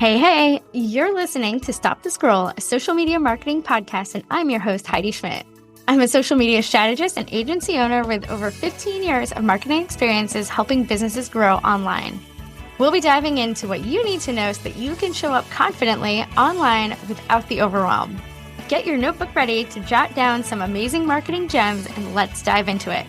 Hey, you're listening to Stop the Scroll, a social media marketing podcast, and I'm your host, Heidi Schmidt. I'm a social media strategist and agency owner with over 15 years of marketing experiences helping businesses grow online. We'll be diving into what you need to know so that you can show up confidently online without the overwhelm. Get your notebook ready to jot down some amazing marketing gems, and let's dive into it.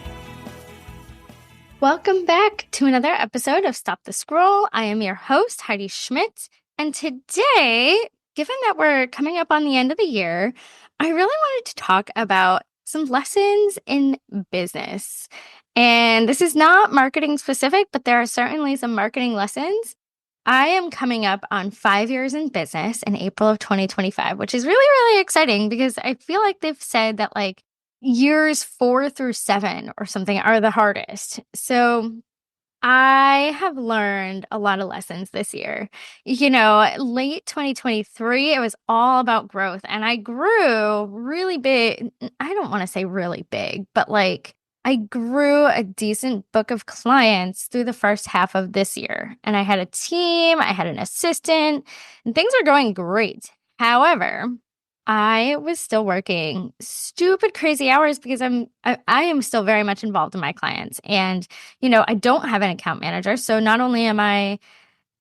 Welcome back to another episode of Stop the Scroll. I am your host, Heidi Schmidt. And today, given that we're coming up on the end of the year, I really wanted to talk about some lessons in business. And this is not marketing specific, but there are certainly some marketing lessons. I am coming up on 5 years in business in April of 2025, which is really, really exciting because I feel like they've said that years 4 through 7 or something are the hardest. So I have learned a lot of lessons this year. Late 2023, it was all about growth, and I grew really big. I don't want to say really big, but I grew a decent book of clients through the first half of this year. And I had a team, I had an assistant, and things are going great. However, I was still working stupid crazy hours because I am still very much involved in my clients. And, I don't have an account manager. So not only am I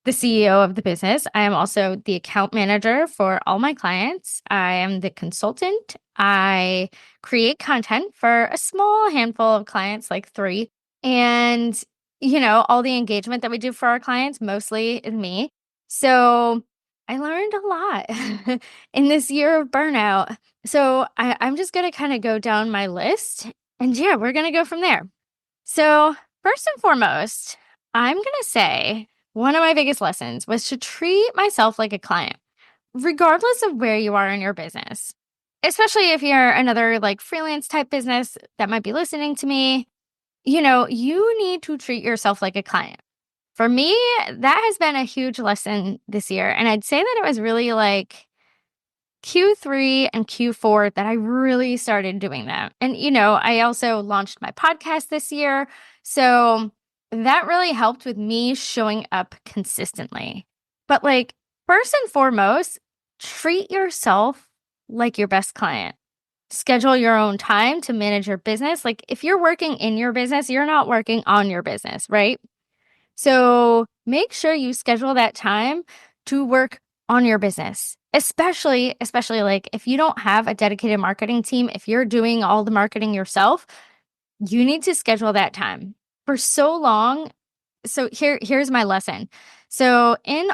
the CEO of the business, I am also the account manager for all my clients. I am the consultant. I create content for a small handful of clients, like 3. And, all the engagement that we do for our clients mostly is me. So I learned a lot in this year of burnout. So I'm just going to kind of go down my list, and we're going to go from there. So first and foremost, I'm going to say one of my biggest lessons was to treat myself like a client, regardless of where you are in your business, especially if you're another freelance type business that might be listening to me. You need to treat yourself like a client. For me, that has been a huge lesson this year. And I'd say that it was really Q3 and Q4 that I really started doing that. And, I also launched my podcast this year. So that really helped with me showing up consistently. But first and foremost, treat yourself like your best client. Schedule your own time to manage your business. If you're working in your business, you're not working on your business, right? So make sure you schedule that time to work on your business, especially if you don't have a dedicated marketing team. If you're doing all the marketing yourself, you need to schedule that time for so long. So here's my lesson. So in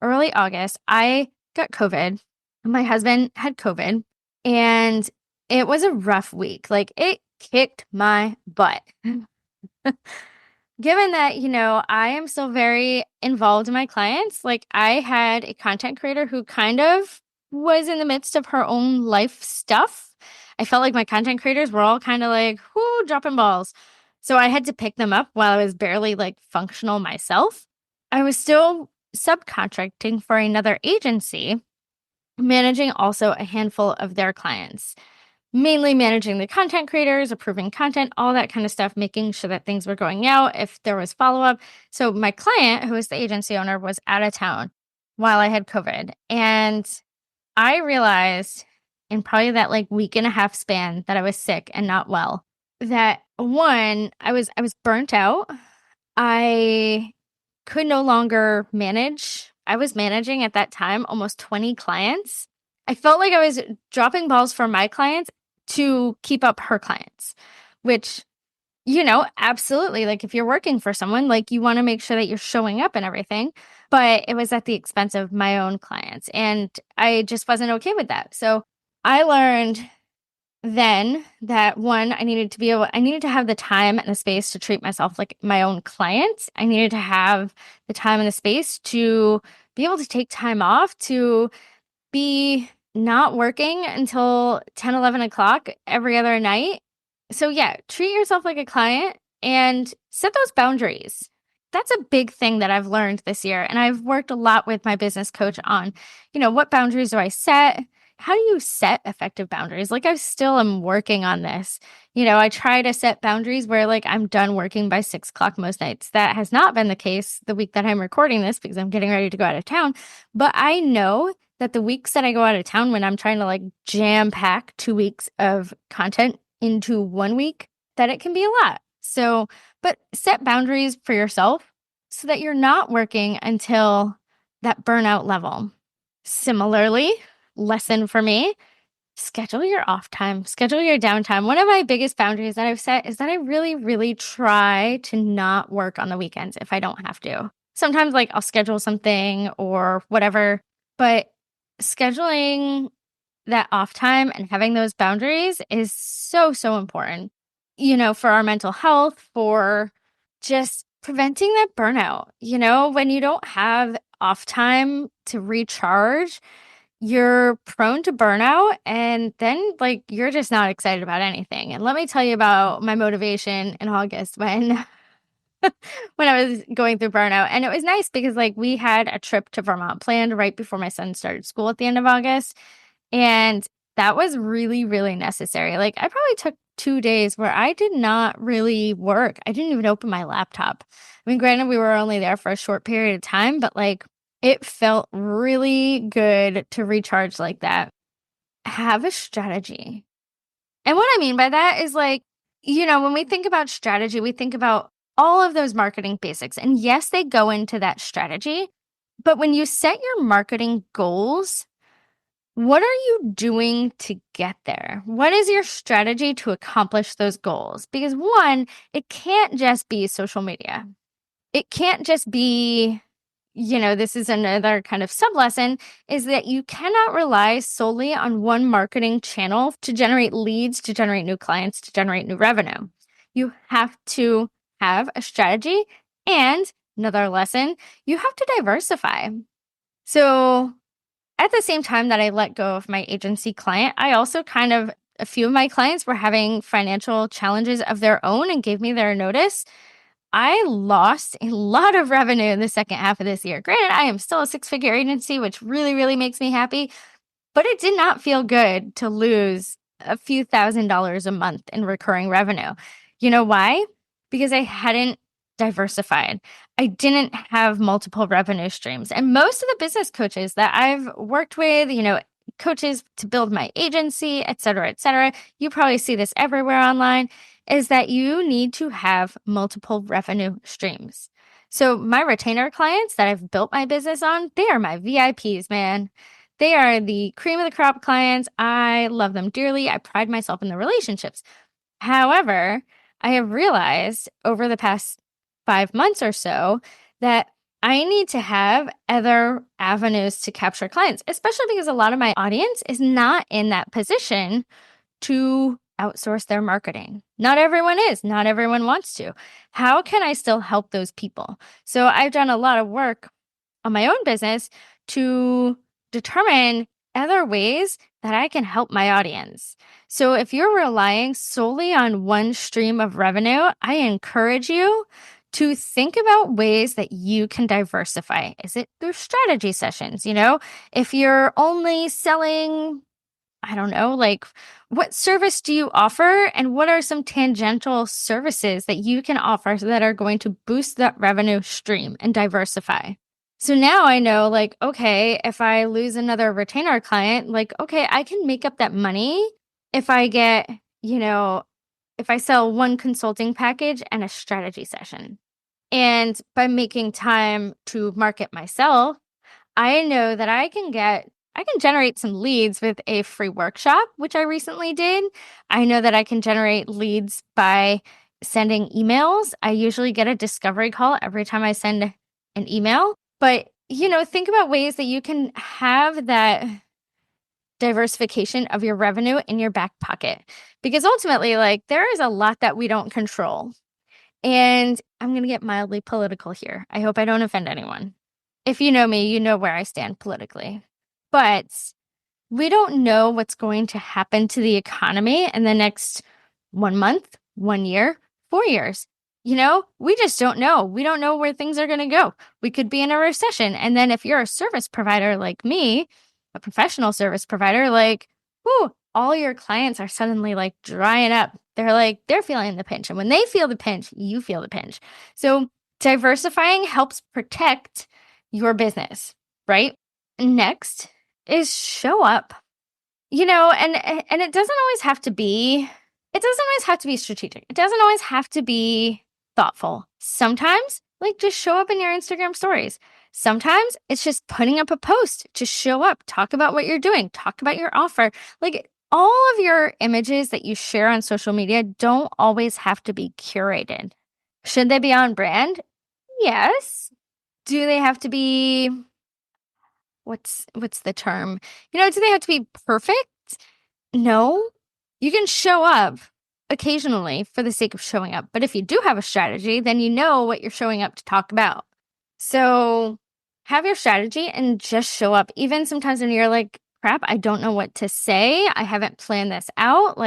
early August, I got COVID. My husband had COVID, and it was a rough week. It kicked my butt. Given that, I am still very involved in my clients, I had a content creator who kind of was in the midst of her own life stuff. I felt like my content creators were all kind of dropping balls. So I had to pick them up while I was barely functional myself. I was still subcontracting for another agency, managing also a handful of their clients. Mainly managing the content creators, approving content, all that kind of stuff, making sure that things were going out, if there was follow-up. So my client, who was the agency owner, was out of town while I had COVID. And I realized in probably that week and a half span that I was sick and not well, that one, I was burnt out. I could no longer manage. I was managing at that time almost 20 clients. I felt like I was dropping balls for my clients to keep up her clients, which, absolutely. If you're working for someone, you want to make sure that you're showing up and everything, but it was at the expense of my own clients. And I just wasn't okay with that. So I learned then that one, I needed to have the time and the space to treat myself like my own client. I needed to have the time and the space to be able to take time off, to be not working until 10, 11 o'clock every other night. So treat yourself like a client and set those boundaries. That's a big thing that I've learned this year. And I've worked a lot with my business coach on, what boundaries do I set? how do you set effective boundaries? Like I still am working on this. I try to set boundaries where like I'm done working by 6 o'clock most nights. That has not been the case the week that I'm recording this because I'm getting ready to go out of town. But I know that the weeks that I go out of town when I'm trying to like jam pack 2 weeks of content into 1 week, that it can be a lot. So, but set boundaries for yourself so that you're not working until that burnout level. Similarly, lesson for me, schedule your off time, schedule your downtime. One of my biggest boundaries that I've set is that I really, really try to not work on the weekends if I don't have to. Sometimes, like, I'll schedule something or whatever, but scheduling that off time and having those boundaries is so, so important, for our mental health, for just preventing that burnout. When you don't have off time to recharge, you're prone to burnout and then like you're just not excited about anything. And let me tell you about my motivation in August when when I was going through burnout. And it was nice because like we had a trip to Vermont planned right before my son started school at the end of August. And that was really, really necessary. Like I probably took 2 days where I did not really work. I didn't even open my laptop. I mean, granted, we were only there for a short period of time, but like it felt really good to recharge like that. Have a strategy. And what I mean by that is like, when we think about strategy, we think about all of those marketing basics. And yes, they go into that strategy. But when you set your marketing goals, what are you doing to get there? What is your strategy to accomplish those goals? Because one, it can't just be social media. It can't just be, this is another kind of sub lesson, is that you cannot rely solely on one marketing channel to generate leads, to generate new clients, to generate new revenue. You have to have a strategy. And another lesson, you have to diversify. So at the same time that I let go of my agency client, I also a few of my clients were having financial challenges of their own and gave me their notice. I lost a lot of revenue in the second half of this year. Granted, I am still a 6-figure agency, which really, really makes me happy, but it did not feel good to lose a few $1,000s a month in recurring revenue. You know why? Because I hadn't diversified. I didn't have multiple revenue streams. And most of the business coaches that I've worked with, coaches to build my agency, et cetera, you probably see this everywhere online, is that you need to have multiple revenue streams. So my retainer clients that I've built my business on, they are my VIPs, man. They are the cream of the crop clients. I love them dearly. I pride myself in the relationships. However, I have realized over the past 5 months or so that I need to have other avenues to capture clients, especially because a lot of my audience is not in that position to outsource their marketing. Not everyone is. Not everyone wants to. How can I still help those people? So I've done a lot of work on my own business to determine other ways that I can help my audience. So if you're relying solely on one stream of revenue, I encourage you to think about ways that you can diversify. Is it through strategy sessions? If you're only selling, I don't know, like what service do you offer and what are some tangential services that you can offer that are going to boost that revenue stream and diversify? So now I know, like, okay, if I lose another retainer client, like, okay, I can make up that money if I get, if I sell one consulting package and a strategy session. And by making time to market myself, I know that I can generate some leads with a free workshop, which I recently did. I know that I can generate leads by sending emails. I usually get a discovery call every time I send an email. But, think about ways that you can have that diversification of your revenue in your back pocket. Because ultimately, like, there is a lot that we don't control. And I'm going to get mildly political here. I hope I don't offend anyone. If you know me, you know where I stand politically. But we don't know what's going to happen to the economy in the next 1 month, 1 year, 4 years. We just don't know. We don't know where things are going to go. We could be in a recession. And then if you're a service provider like me, a professional service provider, like, whoo, all your clients are suddenly like drying up. They're feeling the pinch. And when they feel the pinch, you feel the pinch. So diversifying helps protect your business, right? Next is show up. And it doesn't always have to be strategic. It doesn't always have to be thoughtful. Sometimes, like, just show up in your Instagram stories. Sometimes it's just putting up a post. Just show up, talk about what you're doing, talk about your offer. Like, all of your images that you share on social media don't always have to be curated. Should they be on brand? Yes. Do they have to be, what's the term? Do they have to be perfect? No. You can show up occasionally for the sake of showing up. But if you do have a strategy, then you know what you're showing up to talk about. So have your strategy and just show up. Even sometimes when you're like, crap, I don't know what to say. I haven't planned this out.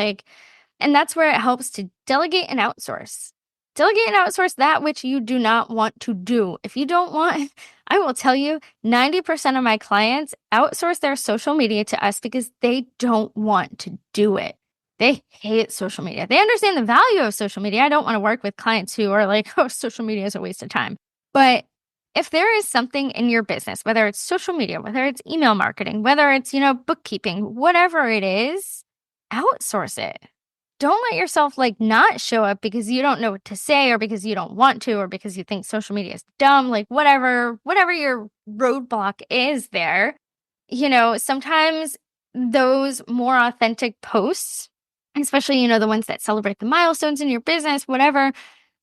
And that's where it helps to delegate and outsource. Delegate and outsource that which you do not want to do. If you don't want, I will tell you, 90% of my clients outsource their social media to us because they don't want to do it. They hate social media. They understand the value of social media. I don't want to work with clients who are like, oh, social media is a waste of time. But if there is something in your business, whether it's social media, whether it's email marketing, whether it's, bookkeeping, whatever it is, outsource it. Don't let yourself like not show up because you don't know what to say or because you don't want to or because you think social media is dumb, like whatever your roadblock is there. Sometimes those more authentic posts, especially, the ones that celebrate the milestones in your business, whatever,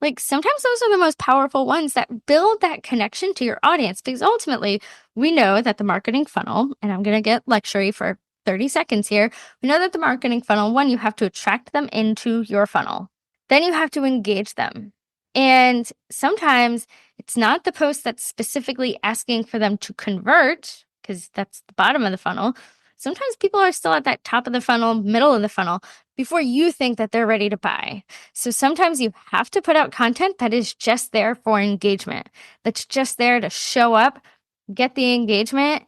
like sometimes those are the most powerful ones that build that connection to your audience because ultimately we know that the marketing funnel, and I'm going to get lectury for 30 seconds here. We know that the marketing funnel, one, you have to attract them into your funnel. Then you have to engage them. And sometimes it's not the post that's specifically asking for them to convert, because that's the bottom of the funnel. Sometimes people are still at that top of the funnel, middle of the funnel, before you think that they're ready to buy. So sometimes you have to put out content that is just there for engagement, that's just there to show up, get the engagement,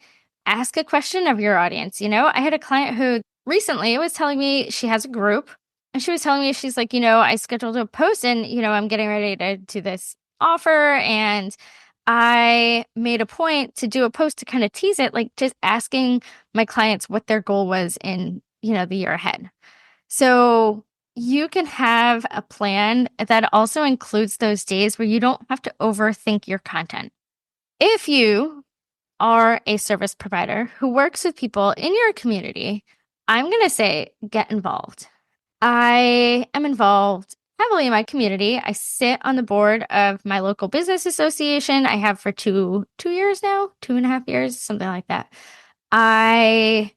ask a question of your audience. I had a client who recently was telling me she has a group and she was telling me, she's like, I scheduled a post and, I'm getting ready to do this offer. And I made a point to do a post to kind of tease it, like just asking my clients what their goal was in, the year ahead. So you can have a plan that also includes those days where you don't have to overthink your content. If you are a service provider who works with people in your community, I'm going to say get involved. I am involved heavily in my community. I sit on the board of my local business association. I have for two years now, 2.5 years, something like that. I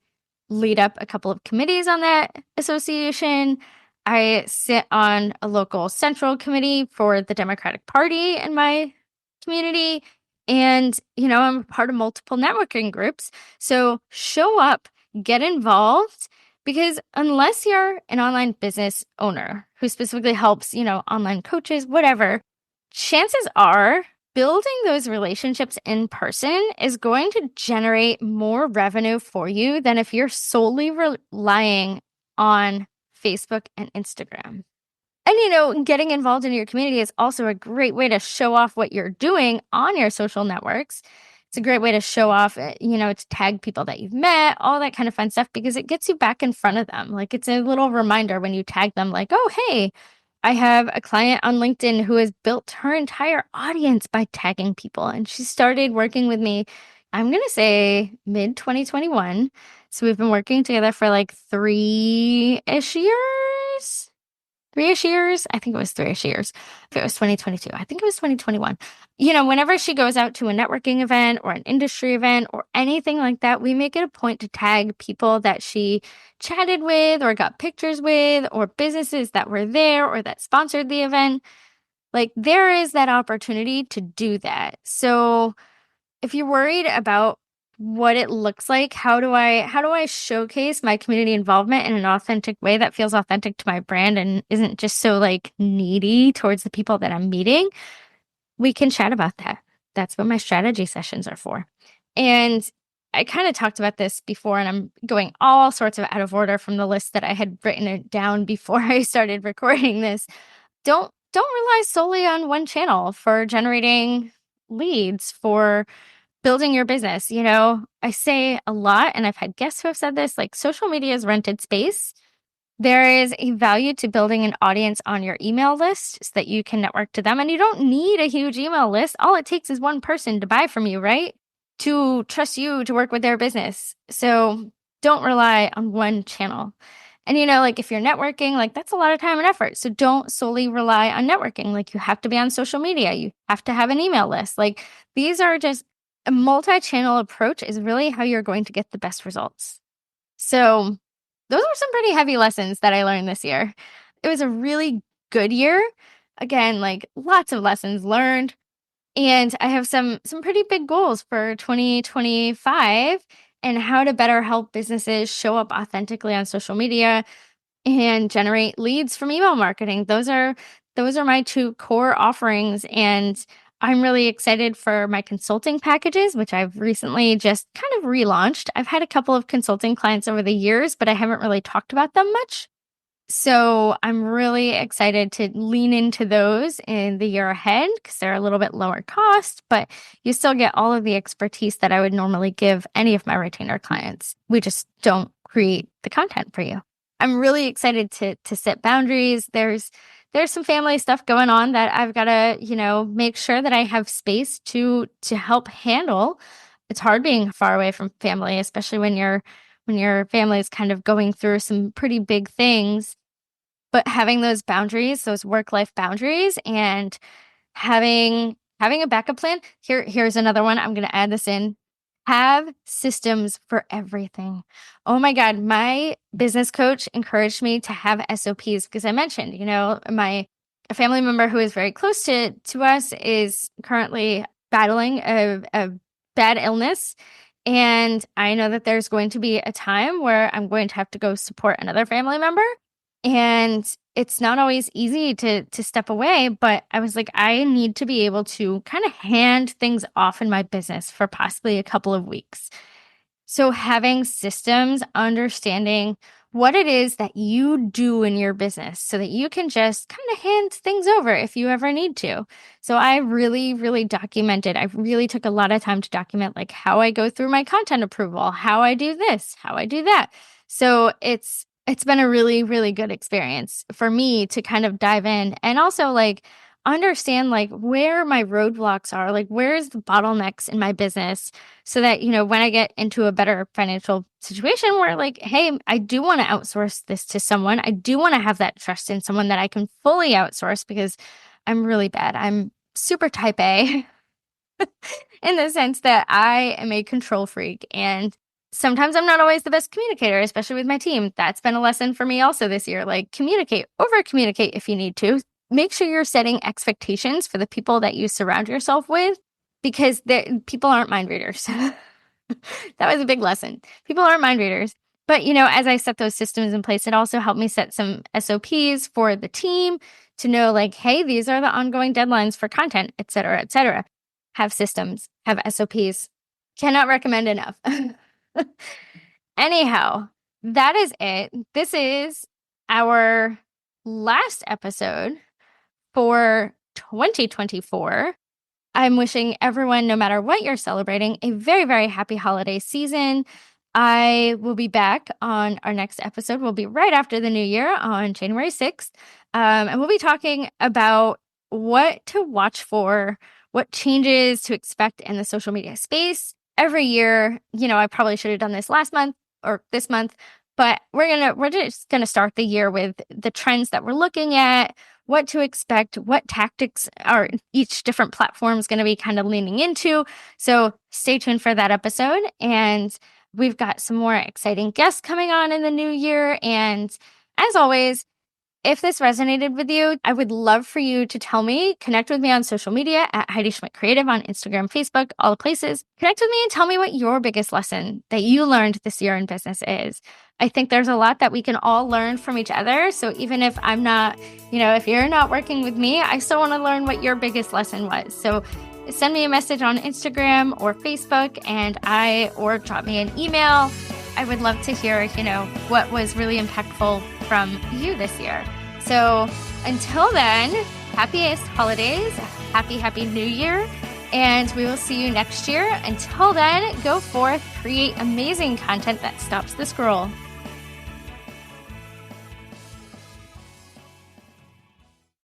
lead up a couple of committees on that association. I sit on a local central committee for the Democratic Party in my community. And, I'm a part of multiple networking groups. So show up, get involved, because unless you're an online business owner who specifically helps, online coaches, whatever, chances are building those relationships in person is going to generate more revenue for you than if you're solely relying on Facebook and Instagram. And, getting involved in your community is also a great way to show off what you're doing on your social networks. It's a great way to show off, to tag people that you've met, all that kind of fun stuff, because it gets you back in front of them. Like it's a little reminder when you tag them like, oh, hey, I have a client on LinkedIn who has built her entire audience by tagging people. And she started working with me, I'm going to say mid 2021. So we've been working together for like 3-ish years. 3-ish years. I think it was 3-ish years. If it was 2022, I think it was 2021. Whenever she goes out to a networking event or an industry event or anything like that, we make it a point to tag people that she chatted with or got pictures with or businesses that were there or that sponsored the event. Like there is that opportunity to do that. So if you're worried about what it looks like, how do I showcase my community involvement in an authentic way that feels authentic to my brand and isn't just so like needy towards the people that I'm meeting, we can chat about that. That's what my strategy sessions are for. And I kind of talked about this before, and I'm going all sorts of out of order from the list that I had written it down before I started recording this. Don't rely solely on one channel for generating leads, for building your business. I say a lot, and I've had guests who have said this, like social media is rented space. There is a value to building an audience on your email list so that you can network to them. And you don't need a huge email list. All it takes is one person to buy from you, right? To trust you to work with their business. So don't rely on one channel. And like if you're networking, like that's a lot of time and effort. So don't solely rely on networking. Like you have to be on social media. You have to have an email list. Like these are just a multi-channel approach is really how you're going to get the best results. So those were some pretty heavy lessons that I learned this year. It was a really good year. Again, like lots of lessons learned. And I have some pretty big goals for 2025 and how to better help businesses show up authentically on social media and generate leads from email marketing. Those are my two core offerings, and I'm really excited for my consulting packages, which I've recently just kind of relaunched. I've had a couple of consulting clients over the years, but I haven't really talked about them much. So I'm really excited to lean into those in the year ahead because they're a little bit lower cost, but you still get all of the expertise that I would normally give any of my retainer clients. We just don't create the content for you. I'm really excited to set boundaries. There's some family stuff going on that I've got to, make sure that I have space to help handle. It's hard being far away from family, especially when your family is kind of going through some pretty big things. But having those boundaries, those work-life boundaries, and having a backup plan. Here's another one. I'm going to add this in. Have systems for everything. Oh my God, my business coach encouraged me to have SOPs because I mentioned, a family member who is very close to us is currently battling a bad illness. And I know that there's going to be a time where I'm going to have to go support another family member. And it's not always easy to step away, but I was like, I need to be able to kind of hand things off in my business for possibly a couple of weeks. So having systems, understanding what it is that you do in your business so that you can just kind of hand things over if you ever need to. So I really, really documented. I really took a lot of time to document like how I go through my content approval, how I do this, how I do that. So it's been a really, really good experience for me to kind of dive in and also like understand like where my roadblocks are, like where's the bottlenecks in my business so that, when I get into a better financial situation where like, hey, I do want to outsource this to someone. I do want to have that trust in someone that I can fully outsource because I'm really bad. I'm super type A in the sense that I am a control freak and sometimes I'm not always the best communicator, especially with my team. That's been a lesson for me also this year. Like communicate, over communicate if you need to. Make sure you're setting expectations for the people that you surround yourself with because people aren't mind readers. That was a big lesson. People aren't mind readers. But, as I set those systems in place, it also helped me set some SOPs for the team to know like, hey, these are the ongoing deadlines for content, et cetera, et cetera. Have systems, have SOPs. Cannot recommend enough. Anyhow, that is it. This is our last episode for 2024. I'm wishing everyone, no matter what you're celebrating, a very, very happy holiday season. I will be back on our next episode. We'll be right after the new year on January 6th. And we'll be talking about what to watch for, what changes to expect in the social media space. Every year, I probably should have done this last month or this month, but we're just gonna start the year with the trends that we're looking at, what to expect, what tactics are each different platform is going to be kind of leaning into. So stay tuned for that episode. And we've got some more exciting guests coming on in the new year. And as always, if this resonated with you, I would love for you to tell me. Connect with me on social media at Heidi Schmidt Creative on Instagram, Facebook, all the places. Connect with me and tell me what your biggest lesson that you learned this year in business is. I think there's a lot that we can all learn from each other. So even if I'm not, if you're not working with me, I still want to learn what your biggest lesson was. So send me a message on Instagram or Facebook or drop me an email. I would love to hear, what was really impactful from you this year. So until then, happiest holidays, happy New Year, and we will see you next year. Until then, go forth, create amazing content that stops the scroll.